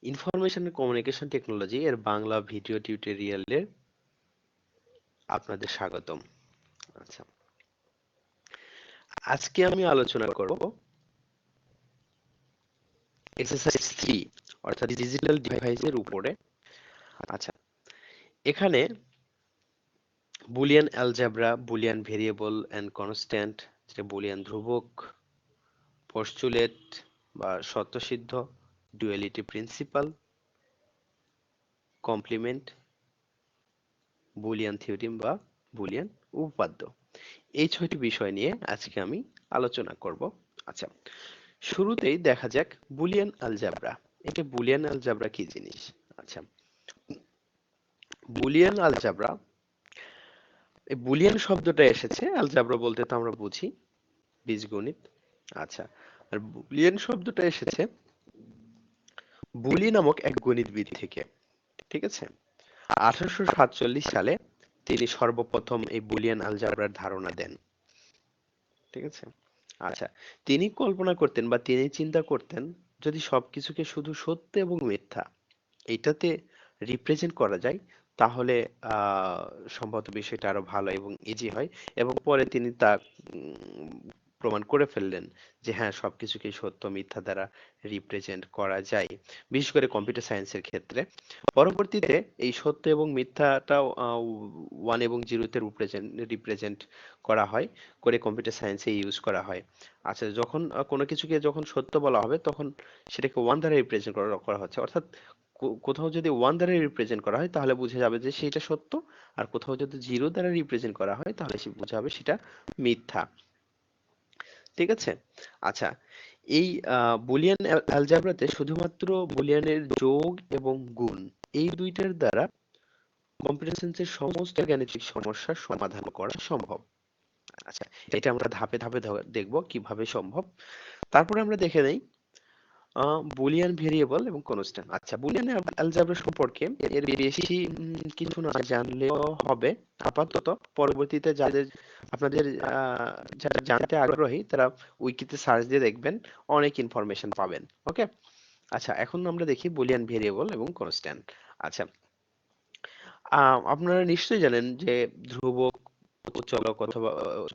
Information and communication technology এর Bangla video টিউটোরিয়ালে আপনাদের স্বাগতম। আচ্ছা, আজকে আমি আলোচনা করব এক্সারসাইজ 3 অর্থাৎ ডিজিটাল ডিভাইসের উপরে। আচ্ছা, এখানে Boolean algebra, Boolean variable and constant, যেটা বুলিয়ান ধ্রুবক, পস্টুলেট বা স্বতঃসিদ্ধ, duality principle, complement, Boolean theorem বা বুলিয়ান উপপাদ্য, এই 6টি বিষয় নিয়ে আজকে আমি আলোচনা করব। আচ্ছা, শুরুতেই দেখা যাক বুলিয়ান আলজেব্রা। এটা বুলিয়ান আলজেব্রা কি জিনিস? আচ্ছা, বুলিয়ান আলজেব্রা, এই বুলিয়ান শব্দটা এসেছে আলজেব্রা বলতে তো আমরা বুঝি বীজগণিত। আচ্ছা, আর বুলিয়ান শব্দটা এসেছে বুলি নামক এক গণিতবিদ থেকে। ঠিক আছে, 1847 সালে তিনি সর্বপ্রথম এই বুলিয়ান আলজেব্রার ধারণা দেন। ঠিক আছে, আচ্ছা, তিনি কল্পনা করতেন বা তিনি চিন্তা করতেন যদি সবকিছুকে শুধু সত্য এবং মিথ্যা এইটাতে রিপ্রেজেন্ট করা যায় তাহলে আহ সম্ভবত বিষয়টা আরো ভালো এবং ইজি হয়। এবং পরে তিনি তা প্রমাণ করে ফেললেন যে হ্যাঁ, সবকিছুকে সত্য মিথ্যা দ্বারা রিপ্রেজেন্ট করা যায়, বিশেষ করে কম্পিউটার সায়েন্সের ক্ষেত্রে। পরবর্তীতে এই সত্য এবং মিথ্যাটাও ওয়ান এবং জিরোতে রিপ্রেজেন্ট করা হয়, করে কম্পিউটার সায়েন্সে ইউজ করা হয়। আচ্ছা, যখন কোনো কিছুকে যখন সত্য বলা হবে তখন সেটাকে ওয়ান দ্বারা রিপ্রেজেন্ট করা করা হচ্ছে, অর্থাৎ কোথাও যদি ওয়ান দ্বারা রিপ্রেজেন্ট করা হয় তাহলে বোঝা যাবে যে সেটা সত্য, আর কোথাও যদি জিরো দ্বারা রিপ্রেজেন্ট করা হয় তাহলে সে বোঝা যাবে সেটা মিথ্যা। ঠিক আছে, আচ্ছা, এই বুলিয়ান অ্যালজেব্রাতে শুধুমাত্র বুলিয়ানের যোগ এবং গুণ এই দুইটার দ্বারা কম্পিউটার সায়েন্সের সমস্ত গাণিতিক সমস্যার সমাধান করা সম্ভব। আচ্ছা, এটা আমরা ধাপে ধাপে দেখব কিভাবে সম্ভব। তারপরে আমরা দেখে নেই বুলিয়ান ভেরিয়েবল এবং কনস্ট্যান্ট। আচ্ছা, বুলিয়ান অ্যালজেব্রা সম্পর্কে এর বেশি কিছু না জানলেও হবে আপাতত। পরবর্তীতে যাদের আপনাদের যারা জানতে আগ্রহী তারা উইকিতে সার্চ দিয়ে দেখবেন, অনেক ইনফরমেশন পাবেন। ওকে, আচ্ছা, এখন আমরা দেখি বুলিয়ান ভেরিয়েবল এবং কনস্ট্যান্ট। আচ্ছা, আপনারা নিশ্চয়ই জানেন যে ধ্রুবক ও চলক অথবা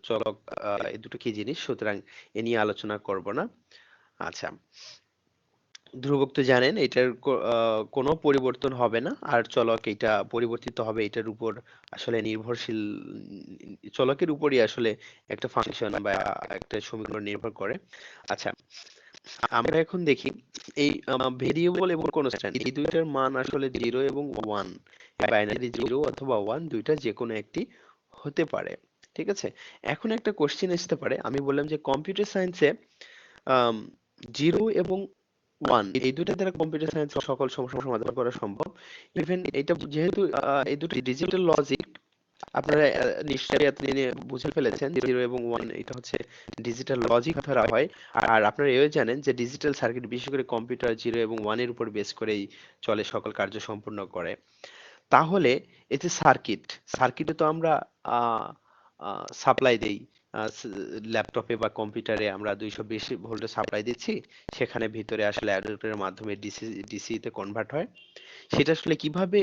চলক এই দুটো কি জিনিস, সুতরাং এ নিয়ে আলোচনা করব না। আচ্ছা, ধ্রুবক তো জানেন এটার কোনো পরিবর্তন হবে না, আর চলক এটা পরিবর্তিত হবে, এটার উপর আসলে নির্ভরশীল, চলকের উপরই আসলে একটা ফাংশন বা একটা সমীকরণ নির্ভর করে। আচ্ছা, আমরা এখন দেখি এই ভেরিয়েবল এবং কনস্ট্যান্ট এই দুইটার মান আসলে জিরো এবং ওয়ান, বাইনারি জিরো অথবা ওয়ান, দুইটা যে কোনো একটি হতে পারে। ঠিক আছে, এখন একটা কোশ্চেন আসতে পারে, আমি বললাম যে কম্পিউটার সায়েন্সে জিরো এবং ওয়ান এই দুইটা দ্বারা কম্পিউটার সায়েন্স সকল সমস্যা সমাধান করা সম্ভব। ইভেন এটা যেহেতু এই দুটো ডিজিটাল লজিক, আপনারা নিশ্চয়ই এতদিনে বুঝে ফেলেছেন জিরো এবং ওয়ান এটা হচ্ছে ডিজিটাল লজিক ধরা হয়। আর আপনারা এও জানেন যে ডিজিটাল সার্কিট বিশেষ করে কম্পিউটার জিরো এবং ওয়ানের উপর বেস করেই চলে, সকল কার্য সম্পূর্ণ করে। তাহলে এতে সার্কিট, সার্কিটে তো আমরা সাপ্লাই দেই, ল্যাপটপে বা কম্পিউটারে আমরা 220 ভোল্টের সাপ্লাই দিচ্ছি, সেখানে ভিতরে আসলে অ্যাডাপ্টারের মাধ্যমে ডিসি ডিসি তে কনভার্ট হয়। সেটা আসলে কিভাবে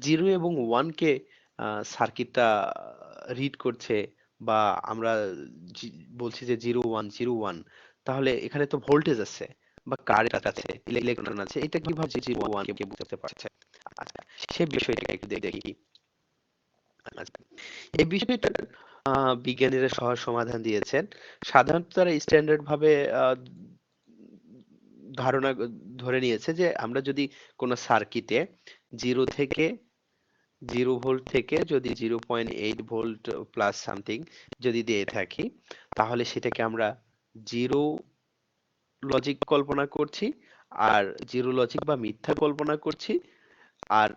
জিরো এবং ওয়ান কে সার্কিটটা রিড করছে, বা আমরা বলছি যে জিরো ওয়ান জিরো ওয়ান, তাহলে এখানে তো ভোল্টেজ আছে বা কারেন্ট আছে, ইলেকট্রন আছে, এটা কিভাবে জিরো ওয়ান কে বুঝতে পারছে? আচ্ছা, সে বিষয়টা একটু দেখি। আচ্ছা, এই বিষয়টার বিজ্ঞানীরা সহজ সমাধান দিয়েছেন। সাধারণত তারা স্ট্যান্ডার্ড ভাবে ধারণা ধরে নিয়েছে যে আমরা যদি কোনো সার্কিটে জিরো থেকে, জিরো ভোল্ট থেকে যদি 0.8 ভোল্ট প্লাস সামথিং যদি দিয়ে থাকি, তাহলে সেটাকে আমরা জিরো লজিক কল্পনা করছি, আর জিরো লজিক বা মিথ্যা কল্পনা করছি। আর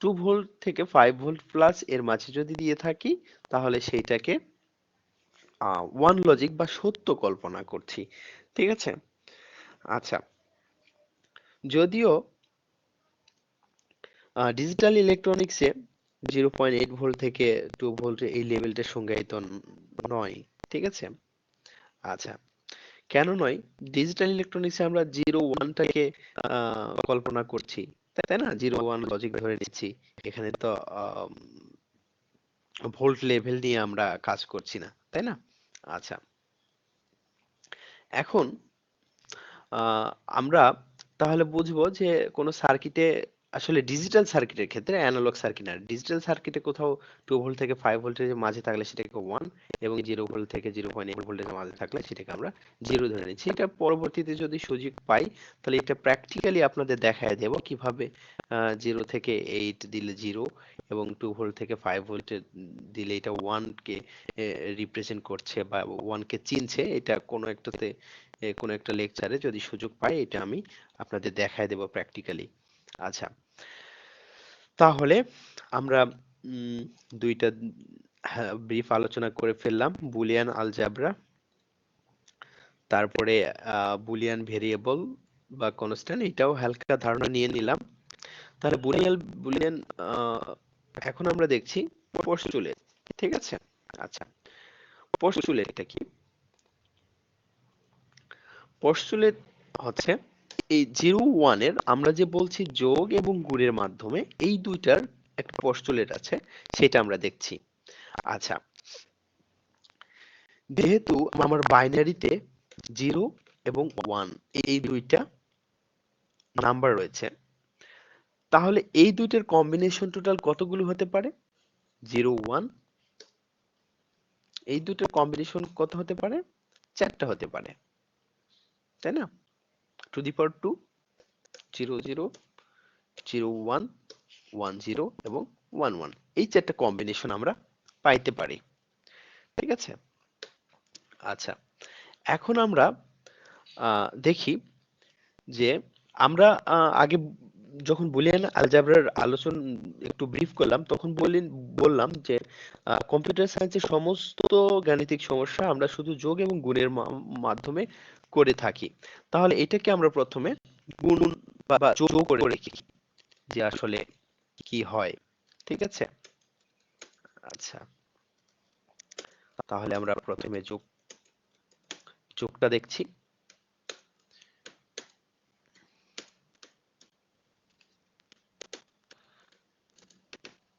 2 ভোল্ট থেকে 5 ভোল্ট প্লাস এর মাঝে যদি দিয়ে থাকি তাহলে সেইটাকে ওয়ান লজিক বা সত্য কল্পনা করছি। ঠিক আছে, আচ্ছা, যদিও ডিজিটাল ইলেকট্রনিক্সে 0.8 ভোল্ট থেকে 2 ভোল্ট এই লেভেলটা সংজ্ঞায়িত নয়। ঠিক আছে, আচ্ছা, কেন নয়? ডিজিটাল ইলেকট্রনিক্সে আমরা 0 1টাকে কল্পনা করছি, তাই না? 0 1 লজিক ধরে নিচ্ছি। এখানে তো ভোল্ট লেভেল নিয়ে আমরা কাজ করছি না, তাই না? আচ্ছা, এখন আহ, আমরা তাহলে বুঝবো যে কোন সার্কিটে, আসলে ডিজিটাল সার্কিটের ক্ষেত্রে, অ্যানালগ সার্কিট আর ডিজিটাল সার্কিটে কোথাও 2 ভোল্ট থেকে 5 ভোল্টের মাঝে থাকলে সেটাকে 1, এবং 0 ভোল্ট থেকে 0.8 ভোল্টের মাঝে থাকলে সেটাকে আমরা 0 ধরে নিচ্ছি। এটা পরবর্তীতে যদি সুযোগ পাই তাহলে এটা প্র্যাকটিক্যালি আপনাদের দেখায় দেব কিভাবে 0 থেকে 8 দিলে 0, এবং 2 ভোল্ট থেকে 5 ভোল্টে দিলে এটা 1 কে রিপ্রেজেন্ট করছে বা 1 কে চিনছে। এটা কোনো একটা লেকচারে যদি সুযোগ পাই এটা আমি আপনাদের দেখায় দেব প্র্যাকটিক্যালি। আচ্ছা, তাহলে আমরা উম, দুইটা ব্রিফ আলোচনা করে ফেললাম, বুলিয়ান আলজাবরা, তারপরে বুলিয়ান ভেরিয়েবল বা কনস্ট্যান্ট, এটাও হালকা ধারণা নিয়ে নিলাম। তাহলে বুলিয়ান আহ, এখন আমরা দেখছি পোস্টুলেট। ঠিক আছে? আচ্ছা, পোস্টুলেটটা কি? পোস্টুলেট হচ্ছে এই 0 1 এর আমরা যে বলছি যোগ এবং গুণের মাধ্যমে এই দুইটার একটা পোস্টুলেট আছে, সেটা আমরা দেখছি। আচ্ছা, যেহেতু আমার বাইনারিতে 0 এবং 1 এই দুইটা নাম্বার রয়েছে, তাহলে এই দুইটার কম্বিনেশন টোটাল কতগুলো হতে পারে? 0 1, এই দুইটার কম্বিনেশন কত হতে পারে? 4টা হতে পারে, তাই না? টু দি পাওয়ার 2, 0 0, 0 1, 1 0 এবং 1 1, এই 4টা কম্বিনেশন আমরা পাইতে পারি। ঠিক আছে? আচ্ছা, এখন আমরা দেখি যে আমরা আগে যখন বুলিয়ান আলজেব্রার আলোচনা একটু ব্রিফ করলাম, তখন বললাম যে কম্পিউটার সায়েন্সের সমস্ত গাণিতিক সমস্যা আমরা শুধু যোগ এবং গুণের মাধ্যমে করে থাকি। তাহলে এটাকে আমরা প্রথমে গুণ বা যোগ করে দেখি যে আসলে কি হয়। ঠিক আছে? আচ্ছা, তাহলে আমরা প্রথমে যোগটা দেখছি।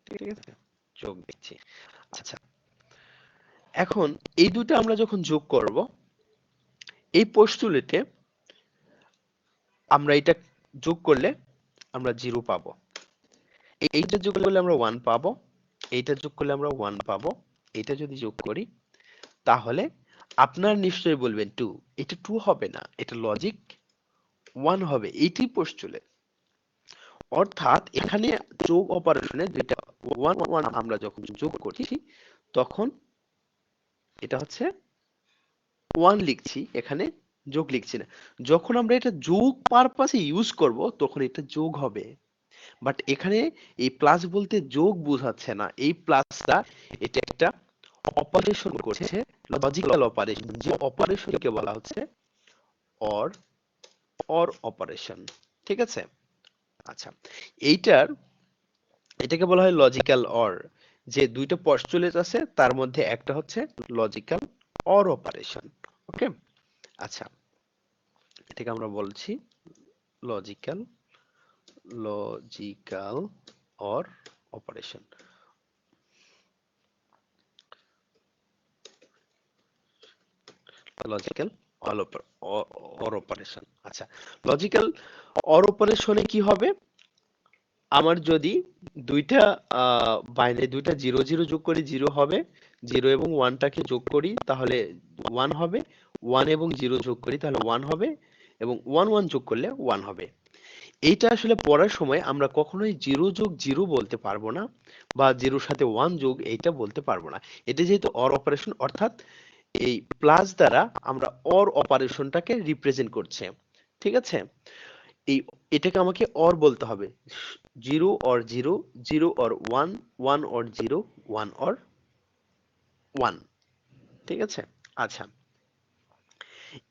ঠিক আছে, যোগ দেখছি। আচ্ছা, এখন এই দুটো আমরা যখন যোগ করব, এই পোস্টুলেটে আমরা এটা যোগ করলে আমরা 0 পাবো, এইটা যোগ করলে আমরা 1 পাবো, এইটা যোগ করলে আমরা 1 পাবো। এটা যদি যোগ করি তাহলে আপনার নিশ্চয়ই বলবেন 2। এটা 2 হবে না, এটা লজিক 1 হবে। এইটি পোস্টুলেট। অর্থাৎ এখানে যোগ অপারেশনে দুইটা 1 1 আমরা যখন যোগ করছি তখন এটা হচ্ছে 1 লিখছি, এখানে যোগ লিখছি না। যখন আমরা এটা যোগ পারপাসে ইউজ করব তখন এটা যোগ হবে। বাট এখানে এই প্লাস বলতে যোগ বোঝাচ্ছে না, এই প্লাসটা এটা একটা অপারেশন করছে, লজিক্যাল অপারেশন, যে অপারেশনকে বলা হচ্ছে অর অর অপারেশন। ঠিক আছে? আচ্ছা, এটাকে বলা হয় লজিক্যাল অর। যে দুইটা পস্টুলেট আছে তার মধ্যে একটা হচ্ছে লজিক্যাল অর অপারেশন। ওকে? আচ্ছা, এটাকে আমরা বলছি logical logical or operation. Logical or operation. আচ্ছা, লজিক্যাল অর অপারেশনে কি হবে? আমার যদি দুইটা বাইনারি, দুইটা 0 0 যোগ করি 0 হবে, 0 এবং 1টাকে যোগ করি তাহলে 1 হবে, 1 এবং 0 যোগ করি তাহলে 1 হবে, এবং 1 1 যোগ করলে 1 হবে। এইটা আসলে পড়ার সময় আমরা কখনোই 0 যোগ 0 বলতে পারবো না, বা 0 সাথে 1 যোগ এইটা বলতে পারবো না। এটা যেহেতু অর অপারেশন, অর্থাৎ এই প্লাস দ্বারা আমরা অর অপারেশনটাকে রিপ্রেজেন্ট করছে। ঠিক আছে? এই এটাকে আমাকে অর বলতে হবে। 0 অর 0, 0 অর 1, 1 অর 0, 1 অর 1। ঠিক আছে? আচ্ছা,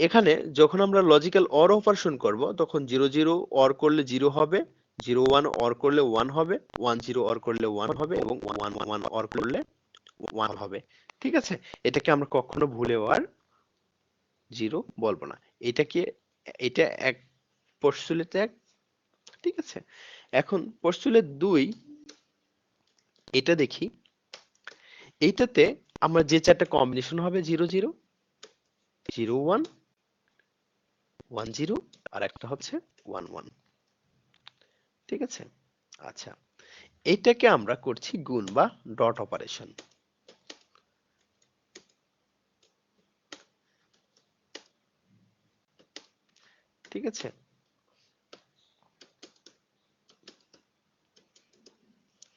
এখানে যখন আমরা লজিক্যাল অর অপারেশন করব তখন 0 0 অর করলে 0 হবে, 0 1 অর করলে 1 হবে, 1 0 অর করলে 1 হবে, এবং 1 1 অর করলে 1 হবে। ঠিক আছে? এটাকে আমরা কখনো ভুলেও আর জিরো বলবো না। এটাকে এটা এক, পোস্টুলেট এক, ঠিক আছে। এখন পোস্টুলেট দুই, এটা দেখি। এইটাতে আমরা যে চারটা কম্বিনেশন হবে, zero zero, zero one, one zero, আর একটা হচ্ছে ওয়ান ওয়ান, ঠিক আছে। আচ্ছা, এটাকে আমরা করছি গুণ বা ডট অপারেশন, ঠিক আছে।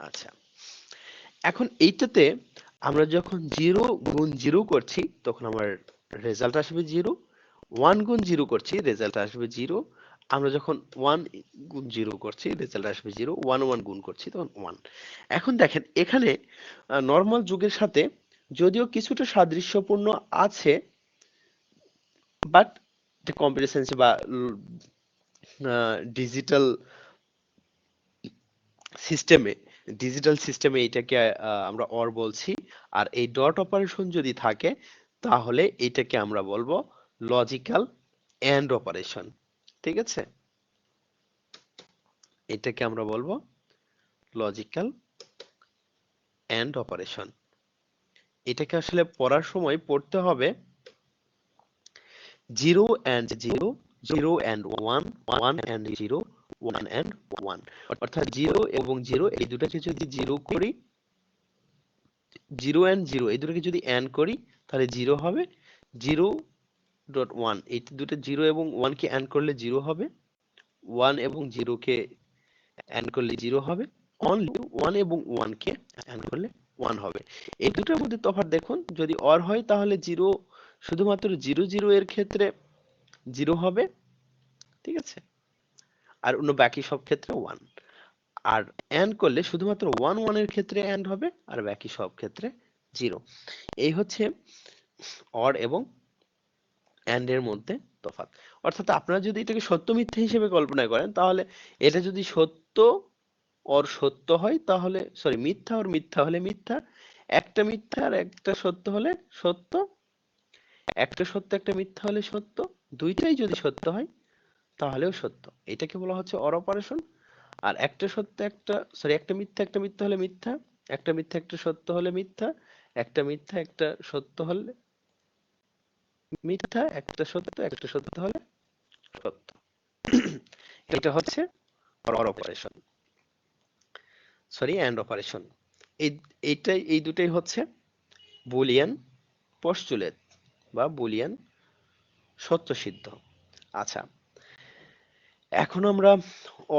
আচ্ছা, এখন এইটাতে আমরা যখন জিরো গুণ জিরো করছি তখন আমার রেজাল্ট আসবে জিরো, ওয়ান গুণ জিরো করছি রেজাল্ট আসবে জিরো, আমরা যখন ওয়ান গুণ জিরো করছি রেজাল্ট আসবে জিরো, ওয়ান ওয়ান গুণ করছি তখন ওয়ান। এখন দেখেন এখানে নর্মাল যুগের সাথে যদিও কিছুটা সাদৃশ্যপূর্ণ আছে, বাট কম্পিউটার সায়েন্স বা ডিজিটাল সিস্টেমে, এটাকে আমরা অর বলছি। আর এই ডট অপারেশন যদি থাকে তাহলে এটাকে আমরা বলবো লজিক্যাল এন্ড অপারেশন, ঠিক আছে। এটাকে আমরা বলবো লজিক্যাল এন্ড অপারেশন। এটাকে আসলে পড়ার সময় পড়তে হবে zero and zero, zero and one, one and zero, one and one. অর্থাৎ জিরো এবং জিরো এই দুটাকে যদি জিরো করি, জিরো এন্ড জিরো এই দুটোকে যদি এন্ড করি তাহলে জিরো হবে, জিরো ডট ওয়ান এই দুটো জিরো এবং ওয়ান কে এন্ড করলে জিরো হবে, ওয়ান এবং জিরো কে এন্ড করলে জিরো হবে, অনলি ওয়ান এবং ওয়ান কে এন্ড করলে ওয়ান হবে। এই দুটোর মধ্যে তফাৎ দেখুন, যদি অর হয় তাহলে জিরো শুধুমাত্র জিরো জিরো এর ক্ষেত্রে জিরো হবে, ঠিক আছে, আর অন্য বাকি সব ক্ষেত্রে ওয়ান। আর এন্ড করলে শুধুমাত্র ওয়ান ওয়ান এর ক্ষেত্রে এন্ড হবে আর বাকি সব ক্ষেত্রে জিরো। এই হচ্ছে অর এবং এন্ড এর মধ্যে তফাৎ। অর্থাৎ আপনারা যদি এটাকে সত্য মিথ্যা হিসেবে কল্পনা করেন তাহলে এটা যদি সত্য ওর সত্য হয় তাহলে, সরি, মিথ্যা ওর মিথ্যা হলে মিথ্যা, একটা মিথ্যা আর একটা সত্য হলে সত্য, একটা সত্য একটা মিথ্যা হলে সত্য, দুইটাই যদি সত্য হয় তাহলেও সত্য। এটাকে বলা হচ্ছে অর অপারেশন। আর একটা সত্য একটা, সরি, একটা মিথ্যা একটা মিথ্যা হলে মিথ্যা, একটা মিথ্যা একটা সত্য হলে মিথ্যা, একটা মিথ্যা একটা সত্য হলে মিথ্যা, একটা সত্য একটা সত্য হলে সত্য। এটা হচ্ছে or operation, sorry, and operation. এই এই দুটাই হচ্ছে বুলিয়ান পস্টুলেট বা বুলিয়ান সত্যসিদ্ধ। আচ্ছা, এখন আমরা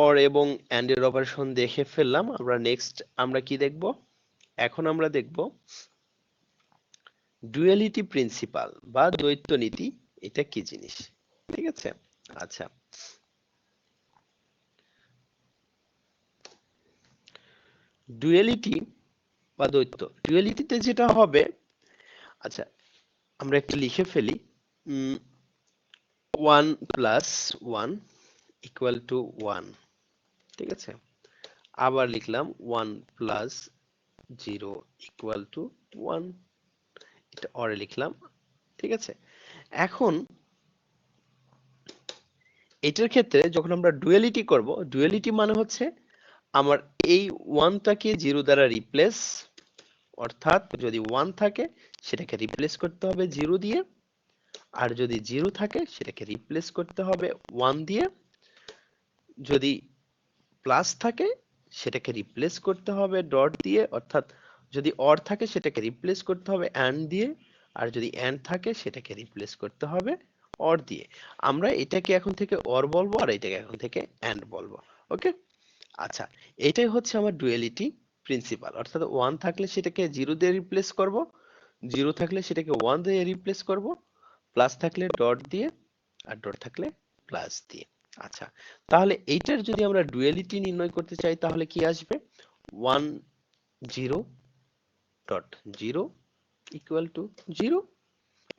অর এবং এন্ড এর অপারেশন দেখে ফেললাম। আমরা নেক্সট আমরা কি দেখব? এখন আমরা দেখব ডুয়ালিটি প্রিন্সিপাল বা দ্বৈত নীতি, এটা কি জিনিস, ঠিক আছে। আচ্ছা, ডুয়ালিটি বা দ্বৈত, ডুয়ালিটিতে যেটা হবে, আচ্ছা আমরা একটু লিখে ফেলি, one plus one equal to one, ঠিক আছে। আবার লিখলাম one plus zero equal to one, এটা অরে লিখলাম, ঠিক আছে। এখন এটার ক্ষেত্রে যখন আমরা ডুয়ালিটি করব, ডুয়ালিটি মানে হচ্ছে আমার এই ওয়ানটাকে জিরো দ্বারা রিপ্লেস, অর্থাৎ যদি ওয়ান থাকে সেটাকে রিপ্লেস করতে হবে জিরো দিয়ে, আর যদি জিরো থাকে সেটাকে রিপ্লেস করতে হবে ওয়ান দিয়ে, যদি প্লাস থাকে সেটাকে রিপ্লেস করতে হবে ডট দিয়ে, অর্থাৎ যদি অর থাকে সেটাকে রিপ্লেস করতে হবে এন্ড দিয়ে, আর যদি এন্ড থাকে সেটাকে রিপ্লেস করতে হবে অর দিয়ে। আমরা এটাকে এখন থেকে অর বলবো আর এটাকে এখন থেকে এন্ড বলবো, ওকে। আচ্ছা, এটাই হচ্ছে আমার ডুয়ালিটি প্রিন্সিপাল, অর্থাৎ ওয়ান থাকলে সেটাকে জিরো দিয়ে রিপ্লেস করব, জিরো থাকলে সেটাকে ওয়ান দিয়ে রিপ্লেস করব, প্লাস থাকলে ডট দিয়ে, আর ডট থাকলে প্লাস দিয়ে। আচ্ছা, তাহলে এইটার যদি আমরা ডুয়ালিটি নির্ণয় করতে চাই তাহলে কি আসবে? One zero dot zero equal to zero,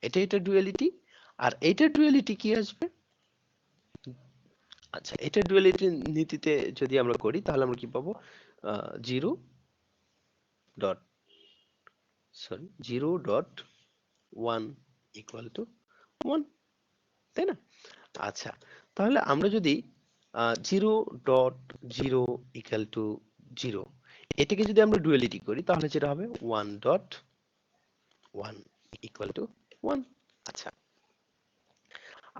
এটা ডুয়ালিটি। আর এইটার ডুয়ালিটি কি আসবে? আচ্ছা, এটা ডুয়ালিটি নীতিতে যদি আমরা করি তাহলে আমরা কি পাবো? Zero dot, sorry, zero dot one equal to one. তাই না? আচ্ছা, তাহলে আমরা যদি 0.0 ইকুয়াল টু 0 এটাকে যদি আমরা ডুয়ালিটি করি তাহলে যেটা হবে 1.1 ইকুয়াল টু 1। আচ্ছা,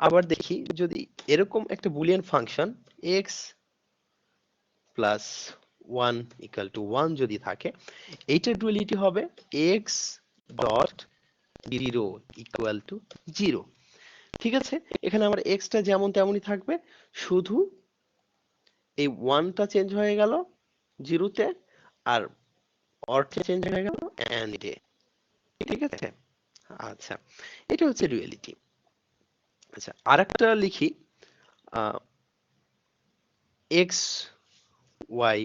আবার দেখি যদি এরকম একটা Boolean function x plus 1 equal to 1 যদি থাকে, এইটার ডুয়ালিটি হবে x ডট 0 ইকুয়াল টু 0। ঠিক আছে, এখানে আমার x টা যেমন তেমনই থাকবে, শুধু এই 1 টা চেঞ্জ হয়ে গেল 0 তে, আর অর্থে চেঞ্জ হয়ে গেল and এ। ঠিক আছে, আচ্ছা, এটা হচ্ছে ডুয়ালিটি। আচ্ছা, আরেকটা লিখি, x y,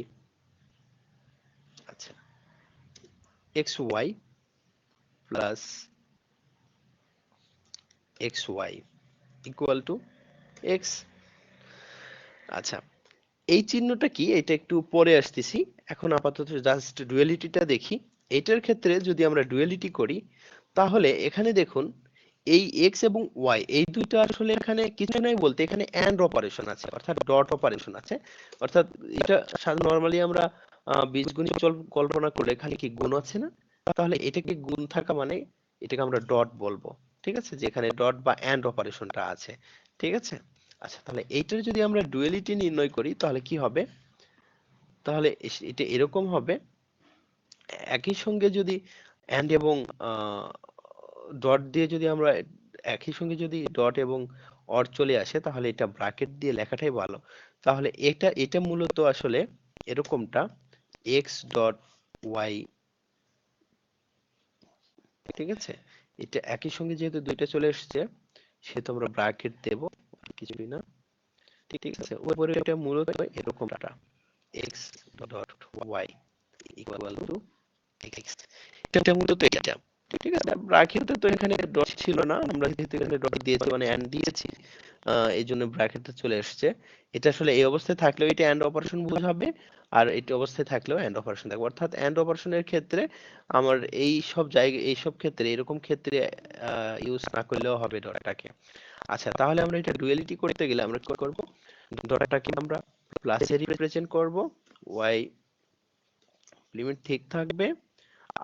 আচ্ছা x y plus x y equal to x। আচ্ছা, এই চিহ্নটা কি এটা একটু পরে আসতেছি, এখন আপাতত জাস্ট ডুয়ালিটিটা দেখি। এটার ক্ষেত্রে যদি আমরা ডুয়ালিটি করি তাহলে এখানে দেখুন এই x এবং y এই দুইটা আসলে এখানে কিছু নাই বলতে, এখানে এন্ড অপারেশন আছে, অর্থাৎ ডট অপারেশন আছে। অর্থাৎ এটা নরমালি আমরা বীজগণিত কল্পনা করলে খালি কি গুণ আছে না, তাহলে এটাকে গুণ থাকা মানে এটাকে আমরা ডট বলবো। ঠিক আছে, যেখানে ডট বা এন্ড অপারেশনটা আছে। ঠিক আছে, আচ্ছা, তাহলে এইটার যদি আমরা ডুয়ালিটি নির্ণয় করি তাহলে কি হবে, তাহলে এটা এরকম হবে, একই সঙ্গে যদি এন্ড এবং ডট দিয়ে যদি আমরা একই সঙ্গে যদি ডট এবং অর চলে আসে তাহলে এটা ব্র্যাকেট দিয়ে লেখাটাই ভালো। তাহলে এটা মূলত আসলে এরকমটা x ডট y। ঠিক আছে, এটা একই সঙ্গে যেহেতু দুইটা চলে এসেছে সেহেতু আমরা ব্র্যাকেট দেব, কিছুই না। ঠিক আছে, উপরে এটা মূলত এরকমটা x dot y equal to x, এটা মূলত এটা। ঠিক আছে, ব্র্যাকেটে তো এখানে ডট ছিল না, আমরা যেহেতু এখানে ডট দিয়েছি মানে এন্ড দিয়েছি, এই জন্য ব্র্যাকেটে চলে এসেছে। এটা আসলে এই অবস্থায় থাকলেও এটা এন্ড অপারেশন বোঝাবে, আর এই অবস্থায় থাকলেও এন্ড অপারেশন থাকবে। অর্থাৎ এন্ড অপারেশনের ক্ষেত্রে আমার এই সব জায়গায় এই সব ক্ষেত্রে এরকম ক্ষেত্রে ইউজ না করলেও হবে ডটটাকে। আচ্ছা, তাহলে আমরা এটা ডুয়ালিটি করতে গেলে আমরা কি করব, ডটটাকে আমরা প্লাসে রিপ্রেজেন্ট করব, y লিমিট ঠিক থাকবে,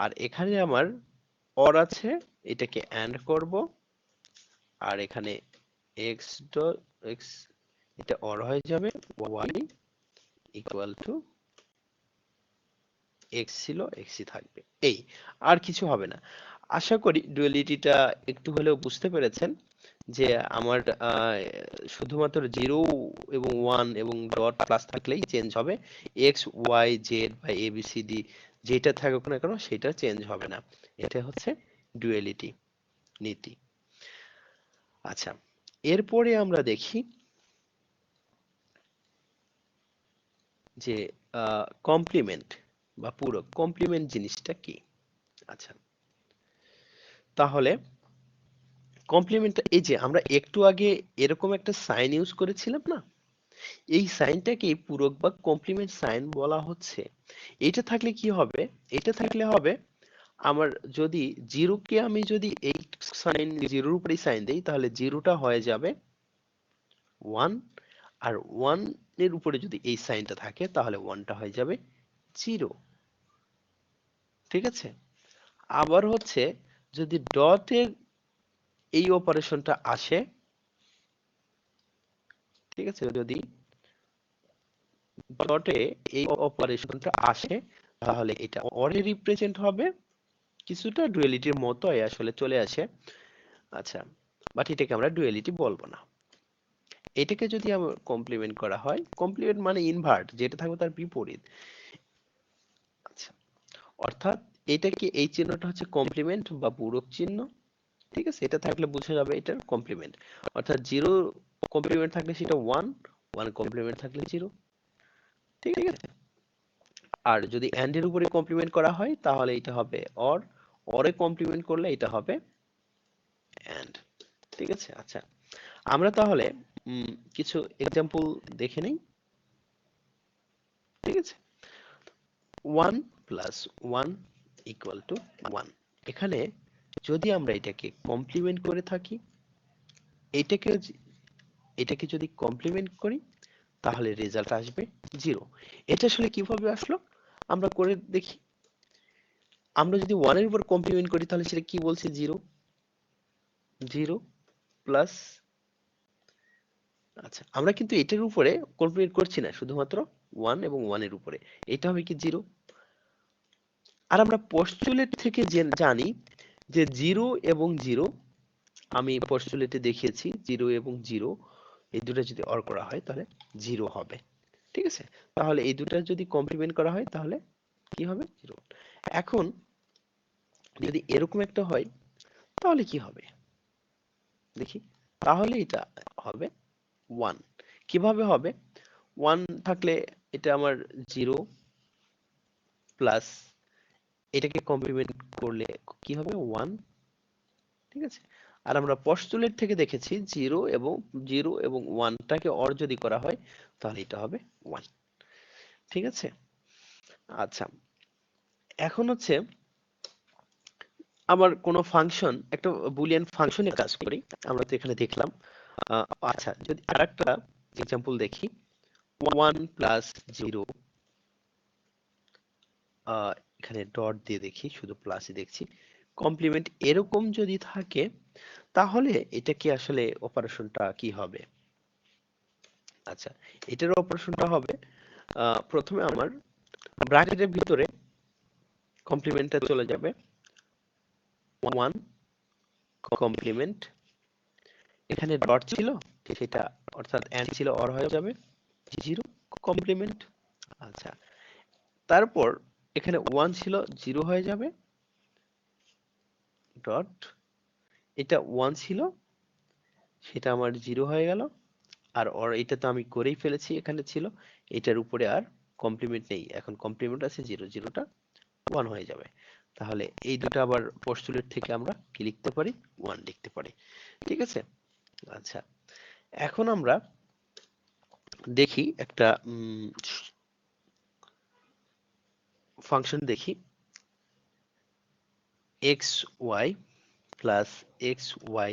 আর এখানে আমার অর আছে, এটাকে এন্ড করব, আর এখানে x ডট x এটা অর হয়ে যাবে, y ইকুয়াল টু x ছিল x ই থাকবে, এই আর কিছু হবে না। আশা করি ডুয়ালিটিটা একটু হলেও বুঝতে পেরেছেন, যে আমার শুধুমাত্র 0 এবং 1 এবং ডট প্লাস থাকলেই চেঞ্জ হবে, এক্স ওয়াই জেড বা এ বি সি ডি যেটা থাকুক না কেন সেটা চেঞ্জ হবে না। এটা হচ্ছে ডুয়ালিটি নীতি। আচ্ছা, এরপরে আমরা দেখি যে কমপ্লিমেন্ট বা পূরক। কমপ্লিমেন্ট জিনিসটা কি? আচ্ছা, তাহলে কমপ্লিমেন্টটা এই যে আমরা একটু আগে এরকম একটা সাইন ইউজ করেছিলাম না, এই সাইনটাকে পূরক বা কমপ্লিমেন্ট সাইন বলা হচ্ছে। এটা থাকলে কি হবে, এটা থাকলে হবে আমার যদি জিরোকে আমি যদি এই সাইন জিরোর উপরে সাইন দেই তাহলে জিরোটা হয়ে যাবে 1, আর 1 এর উপরে যদি এই সাইনটা থাকে তাহলে 1টা হয়ে যাবে 0। ঠিক আছে, আবার হচ্ছে যদি ডটের এই অপারেশনটা আসে, ঠিক আছে, যদি ডটে এই অপারেশনটা আসে তাহলে এটা অরে রিপ্রেজেন্ট হবে, কিছুটা ডুয়ালিটির মতোই আসলে চলে আসে। আচ্ছা, বাট এটাকে আমরা ডুয়ালিটি বলবো না। এটাকে যদি আমরা কমপ্লিমেন্ট করা হয়, কমপ্লিমেন্ট মানে ইনভার্ট, যেটা থাকবে তার বিপরীত। আচ্ছা, অর্থাৎ এটা কি এই চিহ্নটা হচ্ছে কমপ্লিমেন্ট বা পূরক চিহ্ন। ঠিক আছে, এটা থাকলে বোঝা যাবে এটার কমপ্লিমেন্ট। অর্থাৎ 0 কমপ্লিমেন্ট থাকলে সেটা 1, 1 কমপ্লিমেন্ট থাকলে 0। ঠিক আছে, আর যদি এন্ড এর উপরে কমপ্লিমেন্ট করা হয় তাহলে এটা হবে অর, অরে কমপ্লিমেন্ট করলে এটা হবে এন্ড। ঠিক আছে, আচ্ছা, আমরা তাহলে কিছু এক্সাম্পল দেখে নেই। ঠিক আছে, 1 প্লাস 1 ইকুয়াল টু 1। এখানে যদি আমরা এটাকে কমপ্লিমেন্ট করে থাকি এটাকে এটাকে যদি কমপ্লিমেন্ট করি তাহলে রেজাল্ট আসবে 0। এটা আসলে কিভাবে আসলো আমরা করে দেখি। আমরা যদি 1 এর উপর কমপ্লিমেন্ট করি তাহলে সেটা কি বলছে 0 0 প্লাস, আচ্ছা আমরা কিন্তু এটার উপরে কমপ্লিমেন্ট করছি না, শুধুমাত্র 1 এবং 1 এর উপরে, এটা হবে কি 0। আর আমরা পোস্টুলেট থেকে জানি যে 0 এবং 0, আমি পোস্টুলেটে দেখিয়েছি 0 এবং 0 এই দুটো যদি অর করা হয় তাহলে 0 হবে, ঠিক আছে। তাহলে এই দুটো যদি কমপ্লিমেন্ট করা হয় তাহলে কি হবে 0। এখন যদি এরকম একটা হয় তাহলে কি হবে দেখি, তাহলে এটা হবে 1। কিভাবে হবে, 1 থাকলে এটা আমার 0 প্লাস, এটাকে কমপ্লিমেন্ট করলে কি হবে 1, ঠিক আছে। আর আমরা পোস্টুলেট থেকে দেখেছি 0 এবং 1 টাকে অর যদি করা হয় তাহলে এটা হবে 1, ঠিক আছে। আচ্ছা এখন হচ্ছে আমার কোনো ফাংশন, একটা বুলিয়ান ফাংশনে কাজ করি, আমরা তো এখানে দেখলাম। আচ্ছা যদি আরেকটা এক্সাম্পল দেখি, 1 প্লাস 0, এখানে ডট দিয়ে দেখি, শুধু প্লাসই দেখছি, কমপ্লিমেন্ট এরকম যদি থাকে তাহলে এটা কি আসলে অপারেশনটা কি হবে। আচ্ছা এটার অপারেশনটা হবে, প্রথমে আমার ব্র্যাকেটের ভিতরে কমপ্লিমেন্টটা চলে যাবে 1 কমপ্লিমেন্ট, এখানে ডট ছিল সেটা অর্থাৎ এন্ড ছিল অর হয়ে যাবে 0 কমপ্লিমেন্ট। আচ্ছা তারপর এখানে 1 ছিল 0 হয়ে যাবে ডট, এটা 1 ছিল সেটা আমার 0 হয়ে গেল, আর অর এটা তো আমি করেই ফেলেছি, এখানে ছিল, এটার উপরে আর কমপ্লিমেন্ট নেই, এখন কমপ্লিমেন্ট আছে 0, 0টা 1 হয়ে যাবে। তাহলে এই দুটো আবার পোস্টুলেট থেকে আমরা কি লিখতে পারি 1 লিখতে পারি, ঠিক আছে। আচ্ছা এখন আমরা দেখি একটা ফাংশন দেখি, xy প্লাস xy,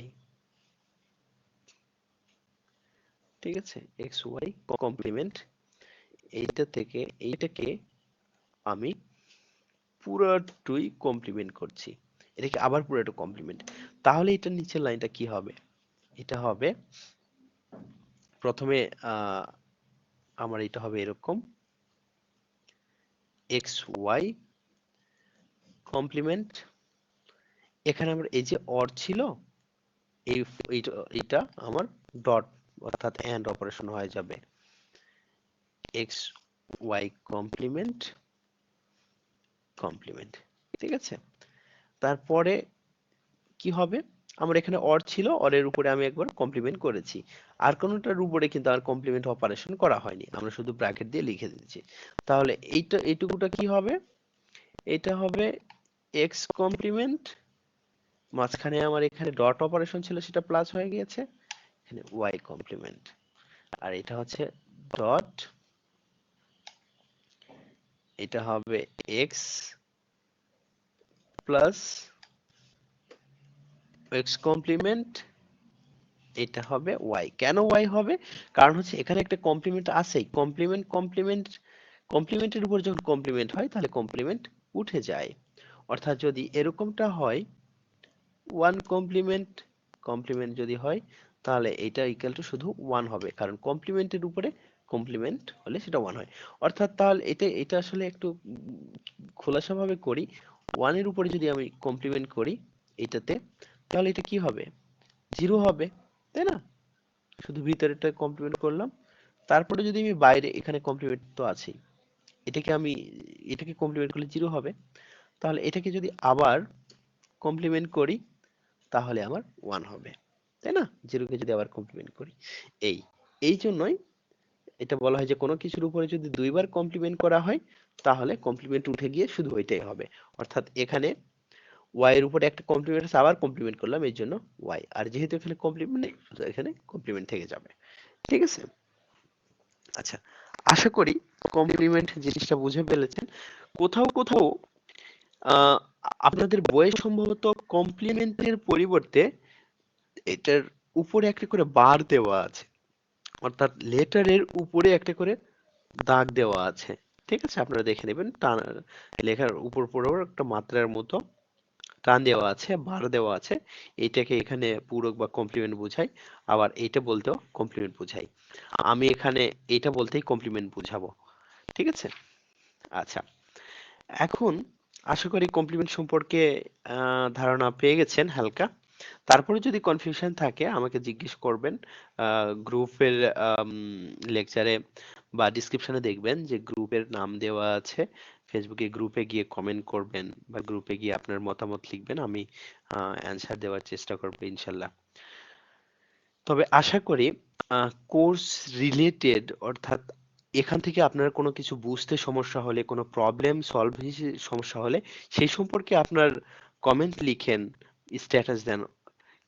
ঠিক আছে, xy কমপ্লিমেন্ট, এইটা থেকে এইটাকে আমি পুরোটাই কমপ্লিমেন্ট করছি, এটাকে আবার পুরোটা কমপ্লিমেন্ট, তাহলে এটার নিচের লাইনটা কি হবে, এটা হবে প্রথমে আমার এটা হবে এরকম xy কমপ্লিমেন্ট, এখানে আমার এই যে অর ছিল এই এটা আমার ডট অর্থাৎ এন্ড অপারেশন হয়ে যাবে xy কমপ্লিমেন্ট কমপ্লিমেন্ট, ঠিক আছে। তারপরে কি হবে, আমার এখানে অর ছিল, অরের উপরে আমি একবার কমপ্লিমেন্ট করেছি, আর কোনোটার উপরে কিন্তু আর কমপ্লিমেন্ট অপারেশন করা হয়নি, আমরা শুধু ব্র্যাকেট দিয়ে লিখে দিয়েছি। তাহলে এইটুকুটা কি হবে, এটা হবে এক্স কমপ্লিমেন্ট, মাঝখানে আমার এখানে ডট অপারেশন ছিল সেটা প্লাস হয়ে গিয়েছে, এখানে ওয়াই কমপ্লিমেন্ট, আর এটা হচ্ছে ডট, এটা হবে এক্স প্লাস এক্স কমপ্লিমেন্ট, এটা হবে ওয়াই। কেন ওয়াই হবে, কারণ হচ্ছে এখানে একটা কমপ্লিমেন্ট আছেই, কমপ্লিমেন্টের উপর যখন কমপ্লিমেন্ট হয় তাহলে কমপ্লিমেন্ট উঠে যায়, অর্থাৎ যদি এরকমটা হয় 1 কমপ্লিমেন্ট কমপ্লিমেন্ট যদি হয় তাহলে এটা ইকুয়াল টু শুধু 1 হবে, কারণ কমপ্লিমেন্টের উপরে কমপ্লিমেন্ট হলে সেটা 1 হয়। অর্থাৎ তাহলে এটা আসলে একটু খোলাসা ভাবে করি, 1 এর উপরে যদি আমি কমপ্লিমেন্ট করি এটাতে, তাহলে এটা কি হবে 0 হবে, তাই না, শুধু ভিতরেরটা কমপ্লিমেন্ট করলাম, তারপরে যদি আমি বাইরে, এখানে কমপ্লিমেন্ট তো আছেই, এটাকে কমপ্লিমেন্ট করলে 0 হবে, তাহলে এটাকে যদি আবার কমপ্লিমেন্ট করি তাহলে আমার 1 হবে, তাই না, 0 কে যদি আবার কমপ্লিমেন্ট করি। এই এই জন্যই এটা বলা হয় যে কোনো কিছুর উপরে যদি দুইবার কমপ্লিমেন্ট করা হয় তাহলে কমপ্লিমেন্ট উঠে গিয়ে শুধু ওইটাই হবে, অর্থাৎ এখানে y এর উপরে একটা কমপ্লিমেন্ট আছে, আবার কমপ্লিমেন্ট করলাম এই জন্য y, আর যেহেতু এখানে কমপ্লিমেন্ট নেই এখানে কমপ্লিমেন্ট থেকে যাবে, ঠিক আছে। আচ্ছা আশা করি কমপ্লিমেন্ট জিনিসটা বুঝে ফেলেছেন। কোথাও কোথাও আহ আপনাদের বইয়ে সম্ভবত কমপ্লিমেন্টের পরিবর্তে এটার উপরে একটা করে বার দেওয়া আছে, অর্থাৎ লেটারের উপরে একটা করে দাগ দেওয়া আছে। ঠিক আছে, আপনারা দেখে নেবেন, টান লেখার উপর পরেও একটা মাত্রার মতো টান দেওয়া আছে, বার দেওয়া আছে। এইটাকে এখানে পূরক বা কমপ্লিমেন্ট বোঝায়, আবার এইটা বলতেও কমপ্লিমেন্ট বোঝায়। আমি এখানে এইটা বলতেই কমপ্লিমেন্ট বুঝাবো। ঠিক আছে। আচ্ছা, এখন আশা করি কমপ্লিমেন্ট সম্পর্কে ধারণা পেয়ে গেছেন হালকা। তারপরে যদি কনফিউশন থাকে আমাকে জিজ্ঞেস করবেন। গ্রুপের লেকচারে বা ডিসক্রিপশনে দেখবেন যে গ্রুপের নাম দেওয়া আছে। ফেসবুকে গ্রুপে গিয়ে কমেন্ট করবেন বা গ্রুপে গিয়ে আপনার মতামত লিখবেন, আমি অ্যান্সার দেওয়ার চেষ্টা করবো ইনশাল্লাহ। তবে আশা করি কোর্স রিলেটেড, অর্থাৎ এখান থেকে আপনার কোনো কিছু বুঝতে সমস্যা হলে, কোনো প্রবলেম সলভ সমস্যা হলে সেই সম্পর্কে আপনার কমেন্ট লিখেন, স্ট্যাটাস দেন,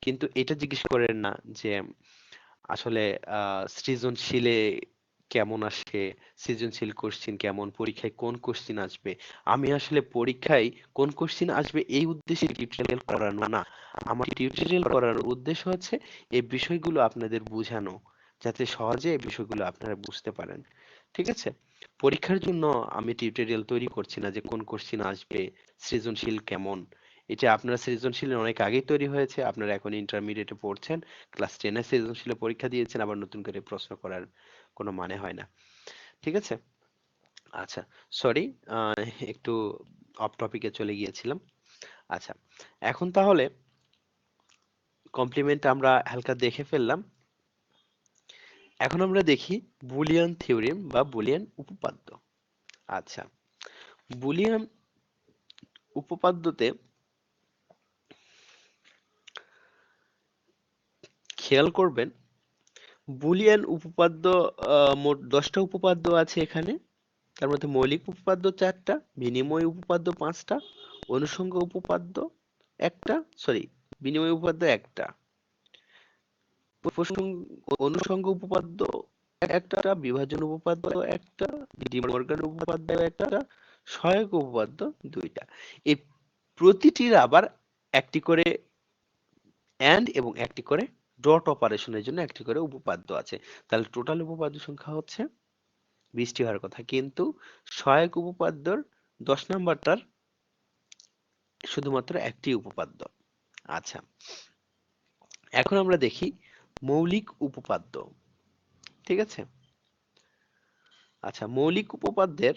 কিন্তু এটা জিজ্ঞেস করেন না যে আসলে সৃজনশীলে কেমন আসে, সৃজনশীল কোশ্চিন কেমন, পরীক্ষায় কোন কোশ্চিন আসবে। আমি আসলে পরীক্ষায় কোন কোশ্চিন আসবে এই উদ্দেশ্যে টিউটোরিয়াল করানো না। আমার টিউটোরিয়াল করার উদ্দেশ্য হচ্ছে এই বিষয়গুলো আপনাদের বোঝানো, যাতে সহজে এই বিষয়গুলো আপনারা বুঝতে পারেন। ঠিক আছে, পরীক্ষার জন্য আমি টিউটোরিয়াল তৈরি করছি না যে কোন কোশ্চিন আসবে, সৃজনশীল কেমন। এটা আপনারা সৃজনশীল অনেক আগেই তৈরি হয়েছে, আপনারা এখন ইন্টারমিডিয়েটে পড়ছেন, ক্লাস 10 এর সৃজনশীলে পরীক্ষা দিয়েছেন, আবার নতুন করে প্রশ্ন করার কোনো মানে হয় না। ঠিক আছে। আচ্ছা, সরি, একটু অফ টপিকে চলে গিয়েছিলাম। আচ্ছা, এখন তাহলে কমপ্লিমেন্ট আমরা হালকা দেখে ফেললাম। এখন আমরা দেখি বুলিয়ান থিওরেম বা বুলিয়ান উপপাদ্য। আচ্ছা, বুলিয়ান উপপাদ্যতে খেয়াল করবেন, বুলিয়ান উপপাদ্য মোট 10টা উপপাদ্য আছে এখানে। তার মধ্যে মৌলিক উপপাদ্য 4টা, বিনিময় উপপাদ্য 5টা, অনুষঙ্গ উপপাদ্য একটা, সরি, বিনিময় উপপাদ্য একটা, অনুষঙ্গ উপপাদ্য একটা, বিভাজন উপপাদ্য একটা, ডি মর্গান উপপাদ্য একটা, সহায়ক উপপাদ্য 2টা। এই প্রতিটির আবার একটি করে এন্ড এবং একটি করে ডট অপারেশনের জন্য একটি করে উপপাদ্য আছে। তাহলে টোটাল উপপাদ্য সংখ্যা হচ্ছে 20টি হওয়ার কথা, কিন্তু সহায়ক উপপাদ্যর 10 নাম্বারটার শুধুমাত্র একটি উপপাদ্য। আচ্ছা, এখন আমরা দেখি মৌলিক উপপাদ্য। ঠিক আছে। আচ্ছা, মৌলিক উপপাদ্যের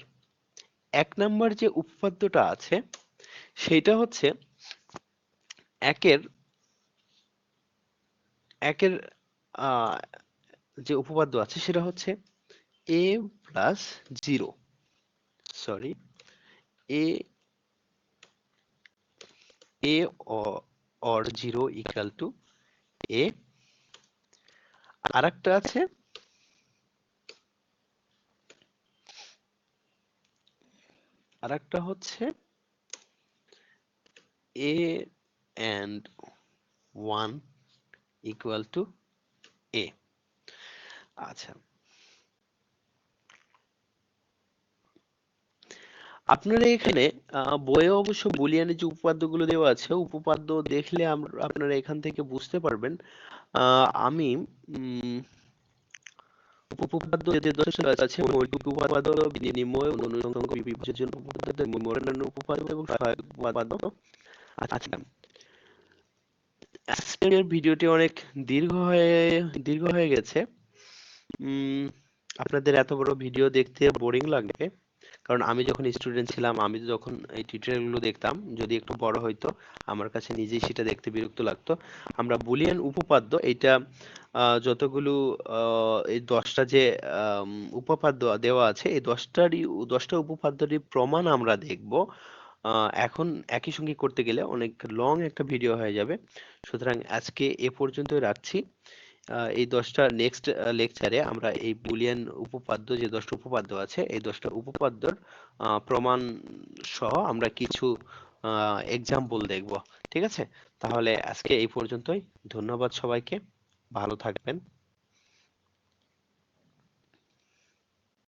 1 নাম্বার যে উপপাদ্যটা আছে সেটা হচ্ছে একের একের আহ, যে উপপাদ্য আছে সেটা হচ্ছে a plus zero, sorry, a a or 0 equal to a। আরেকটা আছে হচ্ছে a and 1 equal to a। আচ্ছা, আপনারা এখানে বইয়ে অবশ্য বুলিয়ানের যে উপপাদ্যগুলো দেওয়া আছে, উপপাদ্য দেখলে আপনারা এখান থেকে বুঝতে পারবেন। আমি উপপাদ্য যে 10টা আছে, মৌলিক উপপাদ্য, বিনিময়, অনুষঙ্গ, বিভাজন উপপাদ্য, মূল্যায়ন উপপাদ্য এবং সহায়ক উপপাদ্য। আচ্ছা, আজকের ভিডিওটি অনেক দীর্ঘ হয়ে গেছে। উম, আপনাদের এত বড় ভিডিও দেখতে বোরিং লাগবে, কারণ আমি যখন স্টুডেন্ট ছিলাম, আমি যখন এই টিউটোরিয়াল গুলো দেখতাম, যদি একটু বড় হইতো আমার কাছে নিজেই সেটা দেখতে বিরক্ত লাগতো। আমরা বুলিয়ান উপপাদ্য এটা যতগুলো এই 10টা যে আম, উপপাদ্য দেওয়া আছে, এই 10টা উপপাদ্যেরই প্রমাণ আমরা দেখব। এখন একই সঙ্গে করতে গেলে অনেক লং একটা ভিডিও হয়ে যাবে, সুতরাং আজকে এ পর্যন্তই রাখছি। এই 10টা নেক্সট লেকচারে আমরা এই বুলিয়ান উপপাদ্য যে 10টা উপপাদ্য আছে এই 10টা উপপাদ্যর প্রমাণ সহ আমরা কিছু এক্সাম্পল দেখব। ঠিক আছে, তাহলে আজকে এই পর্যন্তই। ধন্যবাদ সবাইকে, ভালো থাকবেন।